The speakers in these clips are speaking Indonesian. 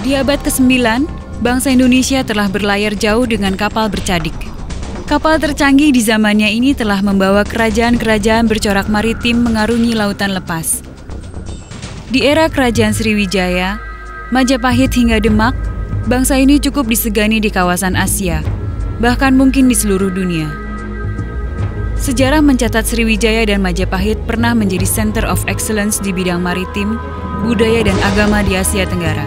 Di abad ke-9, bangsa Indonesia telah berlayar jauh dengan kapal bercadik. Kapal tercanggih di zamannya ini telah membawa kerajaan-kerajaan bercorak maritim mengarungi lautan lepas. Di era kerajaan Sriwijaya, Majapahit hingga Demak, bangsa ini cukup disegani di kawasan Asia, bahkan mungkin di seluruh dunia. Sejarah mencatat Sriwijaya dan Majapahit pernah menjadi center of excellence di bidang maritim, budaya dan agama di Asia Tenggara.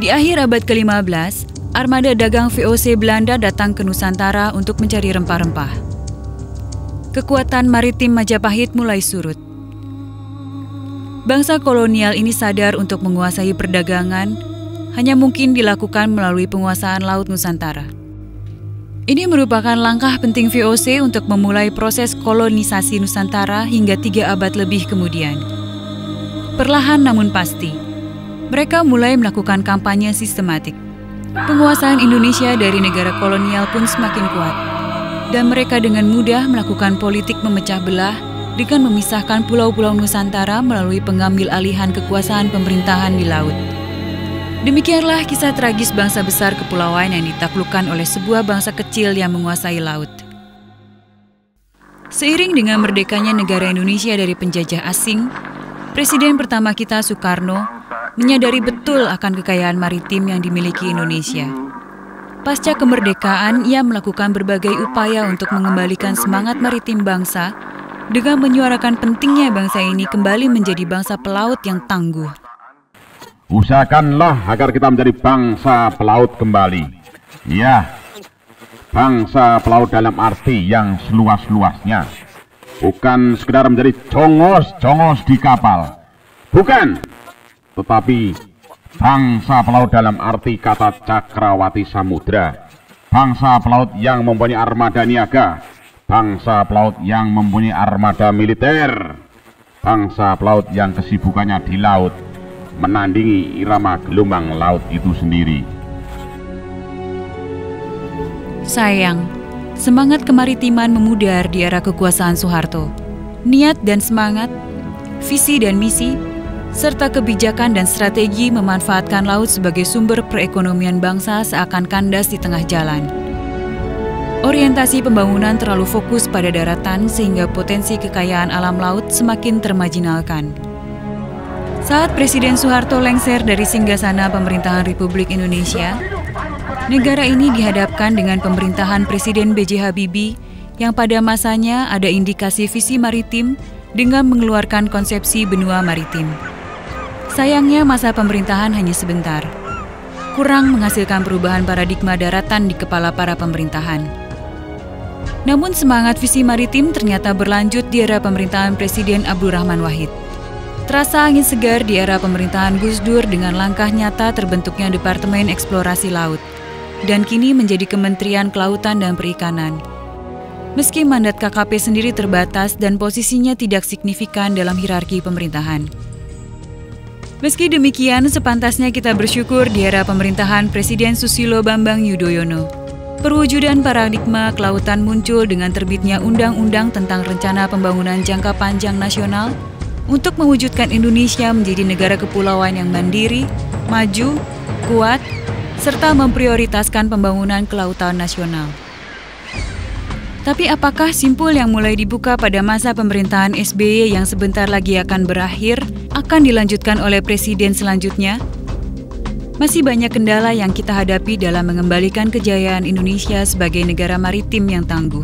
Di akhir abad ke-15, armada dagang VOC Belanda datang ke Nusantara untuk mencari rempah-rempah. Kekuatan maritim Majapahit mulai surut. Bangsa kolonial ini sadar untuk menguasai perdagangan hanya mungkin dilakukan melalui penguasaan laut Nusantara. Ini merupakan langkah penting VOC untuk memulai proses kolonisasi Nusantara hingga 3 abad lebih kemudian. Perlahan namun pasti, mereka mulai melakukan kampanye sistematik. Penguasaan Indonesia dari negara kolonial pun semakin kuat, dan mereka dengan mudah melakukan politik memecah belah dengan memisahkan pulau-pulau Nusantara melalui pengambil alihan kekuasaan pemerintahan di laut. Demikianlah kisah tragis bangsa besar kepulauan yang ditaklukkan oleh sebuah bangsa kecil yang menguasai laut. Seiring dengan merdekanya negara Indonesia dari penjajah asing, Presiden pertama kita Soekarno menyadari betul akan kekayaan maritim yang dimiliki Indonesia. Pasca kemerdekaan, ia melakukan berbagai upaya untuk mengembalikan semangat maritim bangsa dengan menyuarakan pentingnya bangsa ini kembali menjadi bangsa pelaut yang tangguh. Usahakanlah agar kita menjadi bangsa pelaut kembali. Ya, bangsa pelaut dalam arti yang seluas-luasnya. Bukan sekedar menjadi jongos-jongos di kapal. Bukan. Tetapi bangsa pelaut dalam arti kata cakrawati samudra. Bangsa pelaut yang mempunyai armada niaga. Bangsa pelaut yang mempunyai armada militer. Bangsa pelaut yang kesibukannya di laut, menandingi irama gelombang laut itu sendiri. Sayang, semangat kemaritiman memudar di era kekuasaan Soeharto. Niat dan semangat, visi dan misi, serta kebijakan dan strategi memanfaatkan laut sebagai sumber perekonomian bangsa seakan kandas di tengah jalan. Orientasi pembangunan terlalu fokus pada daratan sehingga potensi kekayaan alam laut semakin termarginalkan. Saat Presiden Soeharto lengser dari singgasana pemerintahan Republik Indonesia, negara ini dihadapkan dengan pemerintahan Presiden B.J. Habibie yang pada masanya ada indikasi visi maritim dengan mengeluarkan konsepsi benua maritim. Sayangnya masa pemerintahan hanya sebentar, kurang menghasilkan perubahan paradigma daratan di kepala para pemerintahan. Namun semangat visi maritim ternyata berlanjut di era pemerintahan Presiden Abdurrahman Wahid. Terasa angin segar di era pemerintahan Gus Dur dengan langkah nyata terbentuknya Departemen Eksplorasi Laut, dan kini menjadi Kementerian Kelautan dan Perikanan. Meski mandat KKP sendiri terbatas dan posisinya tidak signifikan dalam hierarki pemerintahan. Meski demikian, sepantasnya kita bersyukur di era pemerintahan Presiden Susilo Bambang Yudhoyono. Perwujudan paradigma kelautan muncul dengan terbitnya Undang-Undang tentang Rencana Pembangunan Jangka Panjang Nasional untuk mewujudkan Indonesia menjadi negara kepulauan yang mandiri, maju, kuat, serta memprioritaskan pembangunan kelautan nasional. Tapi apakah simpul yang mulai dibuka pada masa pemerintahan SBY yang sebentar lagi akan berakhir akan dilanjutkan oleh presiden selanjutnya? Masih banyak kendala yang kita hadapi dalam mengembalikan kejayaan Indonesia sebagai negara maritim yang tangguh.